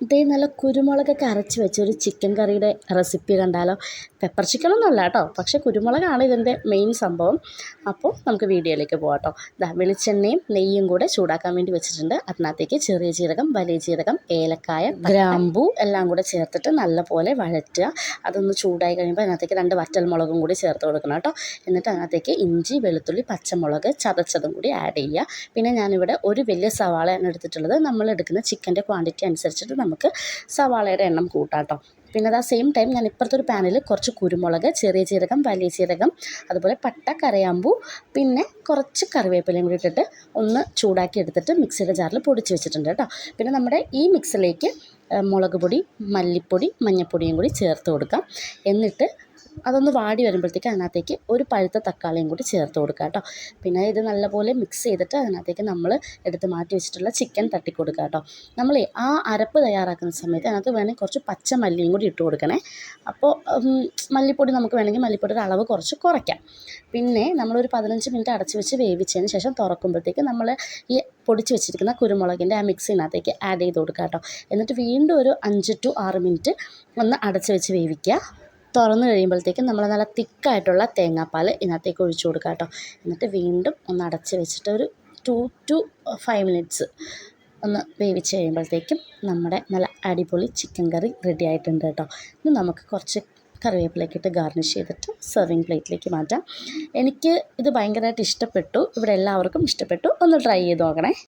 ഇതേ നല്ല കുരുമുളകൊക്കെ അരച്ച് വെച്ചൊരു ചിക്കൻ കറിയുടെ റെസിപ്പി കണ്ടാലോ? പെപ്പർ ചിക്കനൊന്നുമല്ല കേട്ടോ, പക്ഷേ കുരുമുളകാണ് ഇതിൻ്റെ മെയിൻ സംഭവം. അപ്പോൾ നമുക്ക് വീഡിയോയിലേക്ക് പോകാം കേട്ടോ. വെളിച്ചെണ്ണയും നെയ്യും കൂടെ ചൂടാക്കാൻ വേണ്ടി വെച്ചിട്ടുണ്ട്. അതിനകത്തേക്ക് ചെറിയ ജീരകം, വലിയ ജീരകം, ഏലക്കായ, ഗ്രാമ്പൂ എല്ലാം കൂടെ ചേർത്തിട്ട് നല്ലപോലെ വഴറ്റുക. അതൊന്ന് ചൂടായി കഴിയുമ്പോൾ അതിനകത്തേക്ക് 2 വറ്റൽമുളകും കൂടി ചേർത്ത് കൊടുക്കണം കേട്ടോ. എന്നിട്ട് അതിനകത്തേക്ക് ഇഞ്ചി, വെളുത്തുള്ളി, പച്ചമുളക് ചതച്ചതും കൂടി ആഡ് ചെയ്യുക. പിന്നെ ഞാനിവിടെ ഒരു വലിയ സവാളയാണ് എടുത്തിട്ടുള്ളത്. നമ്മൾ എടുക്കുന്ന ചിക്കൻ്റെ ക്വാണ്ടിറ്റി അനുസരിച്ചിട്ട് നമുക്ക് സവാളയുടെ എണ്ണം കൂട്ടാം കേട്ടോ. പിന്നെ അത് സെയിം ടൈം ഞാൻ ഇപ്പുറത്തൊരു പാനിൽ കുറച്ച് കുരുമുളക്, ചെറിയ ജീരകം, വലിയ ജീരകം, അതുപോലെ പട്ട, കരയാമ്പൂ, പിന്നെ കുറച്ച് കറിവേപ്പിലയും കൂടി ഇട്ടിട്ട് ഒന്ന് ചൂടാക്കി എടുത്തിട്ട് മിക്സിയുടെ ജാറിൽ പൊടിച്ച് വെച്ചിട്ടുണ്ട് കേട്ടോ. പിന്നെ നമ്മുടെ ഈ മിക്സിലേക്ക് മുളക് പൊടി, മല്ലിപ്പൊടി, മഞ്ഞൾപ്പൊടിയും കൂടി ചേർത്ത് കൊടുക്കാം. എന്നിട്ട് അതൊന്ന് വാടി വരുമ്പോഴത്തേക്ക് അതിനകത്തേക്ക് ഒരു പഴുത്ത തക്കാളിയും കൂടി ചേർത്ത് കൊടുക്കുക കേട്ടോ. പിന്നെ ഇത് നല്ലപോലെ മിക്സ് ചെയ്തിട്ട് അതിനകത്തേക്ക് നമ്മൾ എടുത്ത് മാറ്റി വെച്ചിട്ടുള്ള ചിക്കൻ തട്ടിക്കൊടുക്കുക കേട്ടോ. നമ്മൾ ആ അരപ്പ് തയ്യാറാക്കുന്ന സമയത്ത് അതിനകത്ത് വേണമെങ്കിൽ കുറച്ച് പച്ച മല്ലിയും കൂടി ഇട്ട് കൊടുക്കണേ. അപ്പോൾ മല്ലിപ്പൊടി നമുക്ക് വേണമെങ്കിൽ മല്ലിപ്പൊടിയുടെ അളവ് കുറച്ച് കുറയ്ക്കാം. പിന്നെ നമ്മളൊരു 15 മിനിറ്റ് അടച്ച് വെച്ച് വേവിച്ചതിന് ശേഷം തുറക്കുമ്പോഴത്തേക്ക് നമ്മൾ ഈ പൊടിച്ച് വെച്ചിരിക്കുന്ന കുരുമുളകിൻ്റെ ആ മിക്സിനകത്തേക്ക് ആഡ് ചെയ്ത് കൊടുക്കുക കേട്ടോ. എന്നിട്ട് വീണ്ടും ഒരു 5 to 6 മിനിറ്റ് ഒന്ന് അടച്ച് വെച്ച് വേവിക്കുക. തുറന്ന് കഴിയുമ്പോഴത്തേക്കും നമ്മൾ നല്ല തിക്കായിട്ടുള്ള തേങ്ങാപ്പാൽ ഇതിനകത്തേക്ക് ഒഴിച്ചു കൊടുക്കുക കേട്ടോ. എന്നിട്ട് വീണ്ടും ഒന്ന് അടച്ച് വെച്ചിട്ട് ഒരു 2 to 5 മിനിറ്റ്സ് ഒന്ന് വേവിച്ച് കഴിയുമ്പോഴത്തേക്കും നമ്മുടെ നല്ല അടിപൊളി ചിക്കൻ കറി റെഡി ആയിട്ടുണ്ട് കേട്ടോ. ഇനി നമുക്ക് കുറച്ച് കറിവേപ്പിലയൊക്കെ ഇട്ട് ഗാർണിഷ് ചെയ്തിട്ട് സെർവിങ് പ്ലേറ്റിലേക്ക് മാറ്റാം. എനിക്ക് ഇത് ഭയങ്കരമായിട്ട് ഇഷ്ടപ്പെട്ടു. ഇവിടെ എല്ലാവർക്കും ഇഷ്ടപ്പെട്ടു. ഒന്ന് ട്രൈ ചെയ്ത് നോക്കണേ.